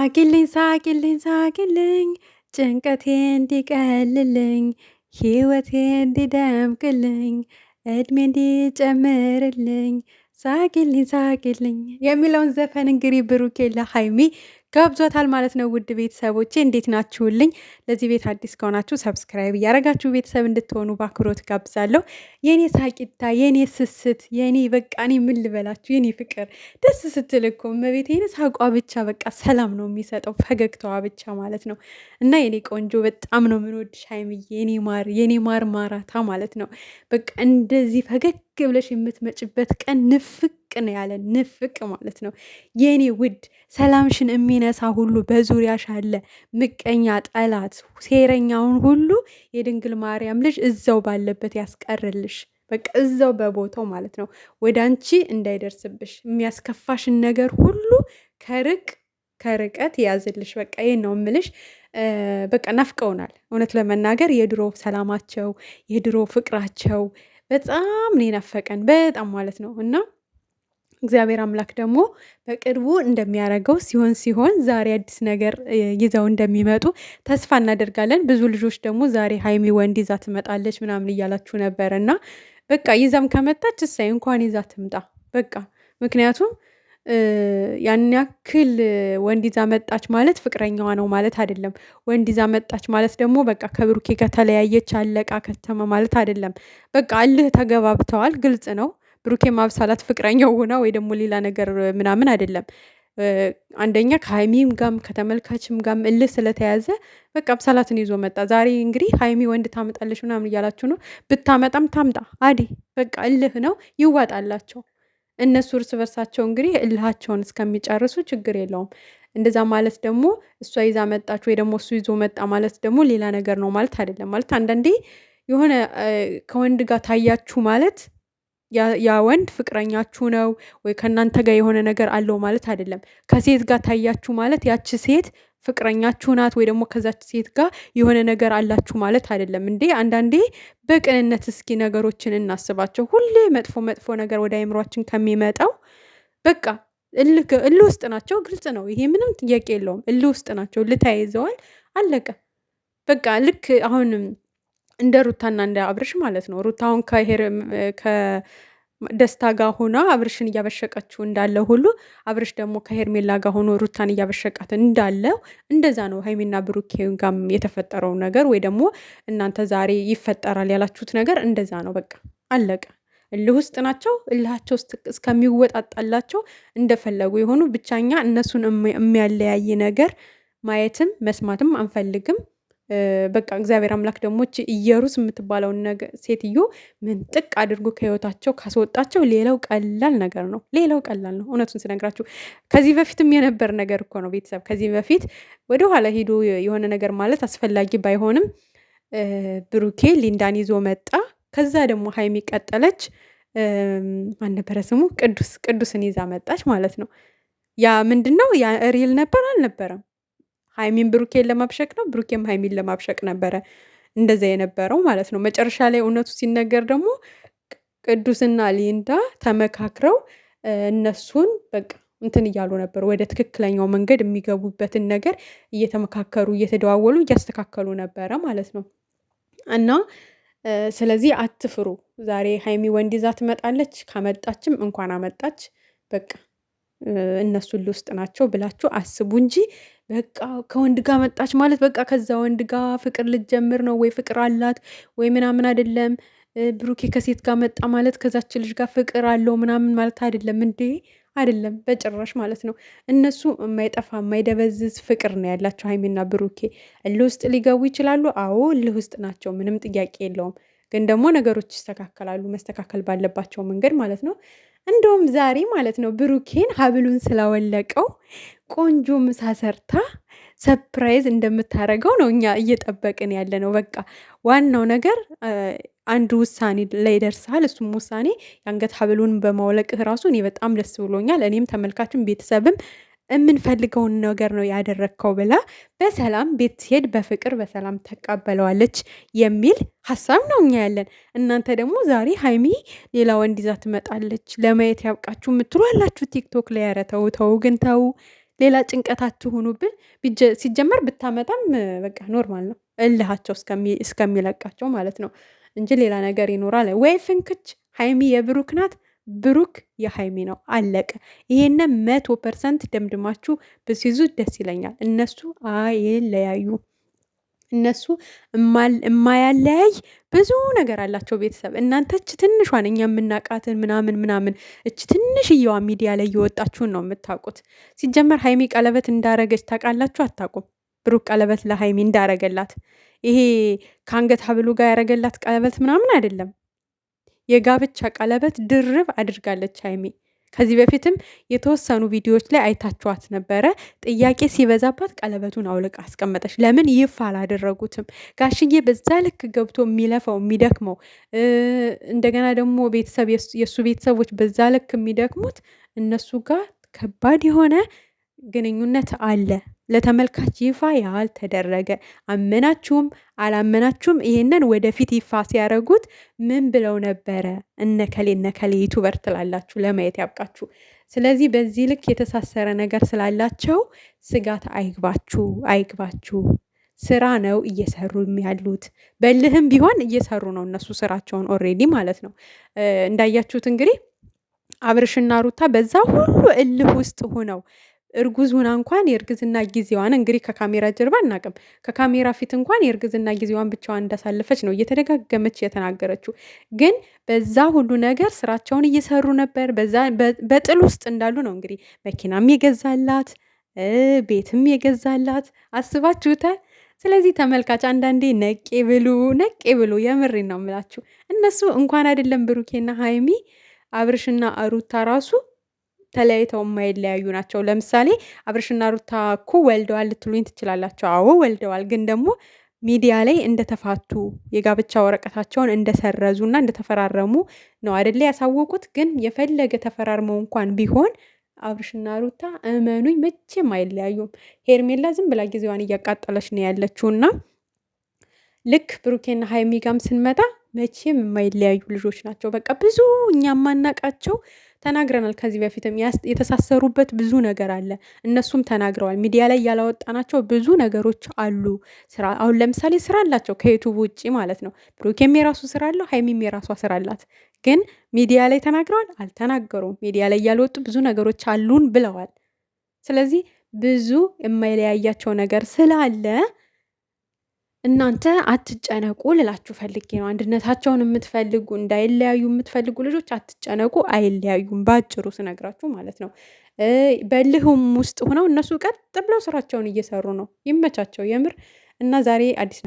ሳቂልኝ ጭንቀቴ እንዲቀልልኝ ሕይወቴ እንዲደምቅልኝ እድሜ እንዲጨምርልኝ ሳቂልኝ የሚለውን ዘፈን እንግዲህ ብሩኬ ለሀይሚ ጋብዟታል ማለት ነው። ውድ ቤተሰቦቼ እንዴት ናችሁልኝ? ለዚህ ቤት አዲስ ከሆናችሁ ሰብስክራይብ እያደረጋችሁ ቤተሰብ እንድትሆኑ በአክብሮት ጋብዛለሁ። የኔ ሳቂታ፣ የኔ ስስት፣ የኔ በቃ እኔ ምን ልበላችሁ የኔ ፍቅር ደስ ስትል እኮ እመቤቴን ሳቋ ብቻ በቃ ሰላም ነው የሚሰጠው፣ ፈገግታዋ ብቻ ማለት ነው። እና የኔ ቆንጆ በጣም ነው የምንወድሽ ሀይሚዬ፣ የኔ ማር ማራታ ማለት ነው። በቃ እንደዚህ ፈገግ ብለሽ የምትመጭበት ቀን ንፍቅ ነው ያለን፣ ንፍቅ ማለት ነው። የኔ ውድ ሰላምሽን የሚነሳ ሁሉ በዙሪያሽ አለ። ምቀኛ፣ ጠላት፣ ሴረኛውን ሁሉ የድንግል ማርያም ልጅ እዛው ባለበት ያስቀርልሽ። በቃ እዛው በቦታው ማለት ነው። ወደ አንቺ እንዳይደርስብሽ የሚያስከፋሽን ነገር ሁሉ ከርቀት ያዝልሽ። በቃ ይሄን ነው እምልሽ። በቃ ናፍቀውናል። እውነት ለመናገር የድሮ ሰላማቸው፣ የድሮ ፍቅራቸው በጣም ነው የናፈቀን፣ በጣም ማለት ነው። እና እግዚአብሔር አምላክ ደግሞ በቅርቡ እንደሚያደርገው ሲሆን ዛሬ አዲስ ነገር ይዘው እንደሚመጡ ተስፋ እናደርጋለን። ብዙ ልጆች ደግሞ ዛሬ ሀይሚ ወንድ ይዛ ትመጣለች ምናምን እያላችሁ ነበር እና በቃ ይዛም ከመጣች እሳይ እንኳን ይዛ ትምጣ በቃ። ምክንያቱም ያን ያክል ወንድ ይዛ መጣች ማለት ፍቅረኛዋ ነው ማለት አይደለም። ወንድ ይዛ መጣች ማለት ደግሞ በቃ ከብሩኬ ከተለያየች አለቃ ከተመ ማለት አይደለም። በቃ እልህ ተገባብተዋል፣ ግልጽ ነው። ብሩኬ ማብሳላት ፍቅረኛው ሆና ወይ ደግሞ ሌላ ነገር ምናምን አይደለም። አንደኛ ከሀይሚም ጋም ከተመልካችም ጋም እልህ ስለተያዘ በቃ አብሳላትን ይዞ መጣ። ዛሬ እንግዲህ ሀይሚ ወንድ ታመጣለች ምናምን እያላችሁ ነው። ብታመጣም ታምጣ አዲ በቃ እልህ ነው፣ ይዋጣላቸው። እነሱ እርስ በርሳቸው እንግዲህ እልሃቸውን እስከሚጨርሱ ችግር የለውም። እንደዛ ማለት ደግሞ እሷ ይዛ መጣች ወይ ደግሞ እሱ ይዞ መጣ ማለት ደግሞ ሌላ ነገር ነው ማለት አይደለም። ማለት አንዳንዴ የሆነ ከወንድ ጋር ታያችሁ ማለት ያ ወንድ ፍቅረኛችሁ ነው ወይ ከእናንተ ጋር የሆነ ነገር አለው ማለት አይደለም። ከሴት ጋር ታያችሁ ማለት ያቺ ሴት ፍቅረኛችሁ ናት ወይ ደግሞ ከዛች ሴት ጋር የሆነ ነገር አላችሁ ማለት አይደለም። እንዴ አንዳንዴ በቅንነት እስኪ ነገሮችን እናስባቸው። ሁሌ መጥፎ ነገር ወደ አእምሯችን ከሚመጣው በቃ እልህ ውስጥ ናቸው። ግልጽ ነው ይሄ፣ ምንም ጥያቄ የለውም። እልህ ውስጥ ናቸው፣ ተያይዘዋል፣ አለቀ በቃ። ልክ አሁንም እንደ ሩታና እንደ አብርሽ ማለት ነው። ሩታ አሁን ከደስታ ጋር ሆና አብርሽን እያበሸቀችው እንዳለ ሁሉ አብርሽ ደግሞ ከሄርሜላ ጋር ሆኖ ሩታን እያበሸቃት እንዳለው እንደዛ ነው ሀይሚና ብሩኬ ጋም የተፈጠረው ነገር ወይ ደግሞ እናንተ ዛሬ ይፈጠራል ያላችሁት ነገር እንደዛ ነው። በቃ አለቀ። እልህ ውስጥ ናቸው። እልሃቸው እስከሚወጣጣላቸው እንደፈለጉ የሆኑ ብቻኛ እነሱን የሚያለያይ ነገር ማየትም መስማትም አንፈልግም። በቃ እግዚአብሔር አምላክ ደግሞ እየሩስ የምትባለውን ሴትዮ ምን ጥቅ አድርጎ ከህይወታቸው ካስወጣቸው ሌላው ቀላል ነገር ነው። ሌላው ቀላል ነው። እውነቱን ስነግራችሁ ከዚህ በፊትም የነበር ነገር እኮ ነው ቤተሰብ። ከዚህ በፊት ወደኋላ ሄዶ የሆነ ነገር ማለት አስፈላጊ ባይሆንም ብሩኬ ሊንዳን ይዞ መጣ። ከዛ ደግሞ ሀይሚ ቀጠለች። ማን ነበረ ስሙ? ቅዱስን ይዛ መጣች ማለት ነው። ያ ምንድን ነው? ያ ሪል ነበር አልነበረም? ሀይሚን ብሩኬን ለማብሸቅ ነው፣ ብሩኬም ሀይሚን ለማብሸቅ ነበረ እንደዛ የነበረው ማለት ነው። መጨረሻ ላይ እውነቱ ሲነገር ደግሞ ቅዱስና ሊንዳ ተመካክረው እነሱን በቃ እንትን እያሉ ነበር፣ ወደ ትክክለኛው መንገድ የሚገቡበትን ነገር እየተመካከሩ እየተደዋወሉ እያስተካከሉ ነበረ ማለት ነው። እና ስለዚህ አትፍሩ። ዛሬ ሀይሚ ወንድ ይዛ ትመጣለች። ካመጣችም እንኳን አመጣች በቃ እነሱ ውስጥ ናቸው ብላችሁ አስቡ እንጂ በቃ ከወንድ ጋር መጣች ማለት በቃ ከዛ ወንድ ጋር ፍቅር ልትጀምር ነው ወይ ፍቅር አላት ወይ ምናምን አይደለም። ብሩኬ ከሴት ጋር መጣ ማለት ከዛች ልጅ ጋር ፍቅር አለው ምናምን ማለት አይደለም። እንዴ አይደለም በጭራሽ ማለት ነው። እነሱ የማይጠፋ የማይደበዝዝ ፍቅር ነው ያላቸው ሀይሚና ብሩኬ። እልህ ውስጥ ሊገቡ ይችላሉ። አዎ እልህ ውስጥ ናቸው፣ ምንም ጥያቄ የለውም። ግን ደግሞ ነገሮች ይስተካከላሉ፣ መስተካከል ባለባቸው መንገድ ማለት ነው። እንደውም ዛሬ ማለት ነው ብሩኬን ሀብሉን ስላወለቀው ቆንጆ ምሳ ሰርታ ሰፕራይዝ እንደምታደርገው ነው እኛ እየጠበቅን ያለ ነው። በቃ ዋናው ነገር አንድ ውሳኔ ላይ ደርሰሃል። እሱም ውሳኔ የአንገት ሀብሉን በማውለቅህ ራሱ እኔ በጣም ደስ ብሎኛል። እኔም ተመልካችን ቤተሰብም የምንፈልገውን ነገር ነው ያደረግከው ብላ በሰላም ቤት ሲሄድ በፍቅር በሰላም ተቀበለዋለች የሚል ሀሳብ ነው እኛ ያለን። እናንተ ደግሞ ዛሬ ሀይሚ ሌላ ወንድ ይዛ ትመጣለች ለማየት ያብቃችሁ የምትሉ አላችሁ ቲክቶክ ላይ። ኧረ ተው ተው ግን ተው ሌላ ጭንቀት አትሁኑብን። ሲጀመር ብታመጣም በቃ ኖርማል ነው፣ እልሃቸው እስከሚለቃቸው ማለት ነው እንጂ ሌላ ነገር ይኖራል ወይ? ፍንክች ሀይሚ የብሩክ ናት፣ ብሩክ የሀይሚ ነው፣ አለቀ። ይሄንን 100% ደምድማችሁ ብትይዙ ደስ ይለኛል። እነሱ አይለያዩ። እነሱ የማያለያይ ብዙ ነገር አላቸው። ቤተሰብ እናንተ እች ትንሿን እኛ የምናውቃትን ምናምን ምናምን እች ትንሽየዋ ሚዲያ ላይ እየወጣችሁን ነው የምታውቁት። ሲጀመር ሀይሚ ቀለበት እንዳረገች ታውቃላችሁ? አታውቁም። ብሩክ ቀለበት ለሀይሚ እንዳረገላት ይሄ ከአንገት ሀብሉ ጋር ያረገላት ቀለበት ምናምን አይደለም። የጋብቻ ቀለበት ድርብ አድርጋለች ሀይሚ። ከዚህ በፊትም የተወሰኑ ቪዲዮዎች ላይ አይታችኋት ነበረ። ጥያቄ ሲበዛባት ቀለበቱን አውልቃ አስቀመጠች። ለምን ይፋ አላደረጉትም? ጋሽዬ በዛ ልክ ገብቶ የሚለፋው የሚደክመው፣ እንደገና ደግሞ ቤተሰብ የእሱ ቤተሰቦች በዛ ልክ የሚደክሙት እነሱ ጋር ከባድ የሆነ ግንኙነት አለ። ለተመልካች ይፋ ያልተደረገ አመናችሁም አላመናችሁም ይሄንን ወደፊት ይፋ ሲያደርጉት ምን ብለው ነበረ? እነከሌ ዩቱበር ትላላችሁ፣ ለማየት ያብቃችሁ። ስለዚህ በዚህ ልክ የተሳሰረ ነገር ስላላቸው ስጋት አይግባችሁ። ስራ ነው እየሰሩ ያሉት። በልህም ቢሆን እየሰሩ ነው እነሱ ስራቸውን ኦልሬዲ ማለት ነው። እንዳያችሁት እንግዲህ አብርሽና ሩታ በዛ ሁሉ እልህ ውስጥ ሆነው እርጉዝ ሁና እንኳን የእርግዝና ጊዜዋን እንግዲህ ከካሜራ ጀርባ አናቅም፣ ከካሜራ ፊት እንኳን የእርግዝና ጊዜዋን ብቻዋን እንዳሳለፈች ነው እየተደጋገመች የተናገረችው። ግን በዛ ሁሉ ነገር ስራቸውን እየሰሩ ነበር። በጥል ውስጥ እንዳሉ ነው እንግዲህ መኪናም የገዛላት ቤትም የገዛላት አስባችሁታል። ስለዚህ ተመልካች አንዳንዴ ነቄ ብሉ። የምሬን ነው የምላችሁ። እነሱ እንኳን አይደለም ብሩኬና ሀይሚ አብርሽና ሩታ ራሱ ተለያይተው የማይለያዩ ናቸው። ለምሳሌ አብርሽና ሩታ እኮ ወልደዋል ልትሉኝ ትችላላቸው። አዎ ወልደዋል። ግን ደግሞ ሚዲያ ላይ እንደተፋቱ የጋብቻ ወረቀታቸውን እንደሰረዙና እንደተፈራረሙ ነው አይደለ ያሳወቁት። ግን የፈለገ ተፈራርመው እንኳን ቢሆን አብርሽና ሩታ እመኑኝ መቼም አይለያዩም። ሄርሜላ ዝም ብላ ጊዜዋን እያቃጠለች ነው ያለችውና ልክ ብሩኬና ሀይሚ ጋም ስንመጣ መቼም የማይለያዩ ልጆች ናቸው። በቃ ብዙ እኛ ማናቃቸው ተናግረናል። ከዚህ በፊትም የተሳሰሩበት ብዙ ነገር አለ። እነሱም ተናግረዋል። ሚዲያ ላይ ያላወጣናቸው ብዙ ነገሮች አሉ። አሁን ለምሳሌ ስራ አላቸው ከዩቱብ ውጭ ማለት ነው። ብሩኬም የራሱ ስራ አለው፣ ሀይሚም የራሷ ስራ አላት። ግን ሚዲያ ላይ ተናግረዋል? አልተናገሩም። ሚዲያ ላይ ያልወጡ ብዙ ነገሮች አሉን ብለዋል። ስለዚህ ብዙ የማይለያያቸው ነገር ስላለ እናንተ አትጨነቁ ልላችሁ ፈልጌ ነው። አንድነታቸውን የምትፈልጉ እንዳይለያዩ የምትፈልጉ ልጆች አትጨነቁ፣ አይለያዩም። በአጭሩ ስነግራችሁ ማለት ነው። በልህም ውስጥ ሆነው እነሱ ቀጥ ብለው ስራቸውን እየሰሩ ነው። ይመቻቸው የምር እና ዛሬ አዲስ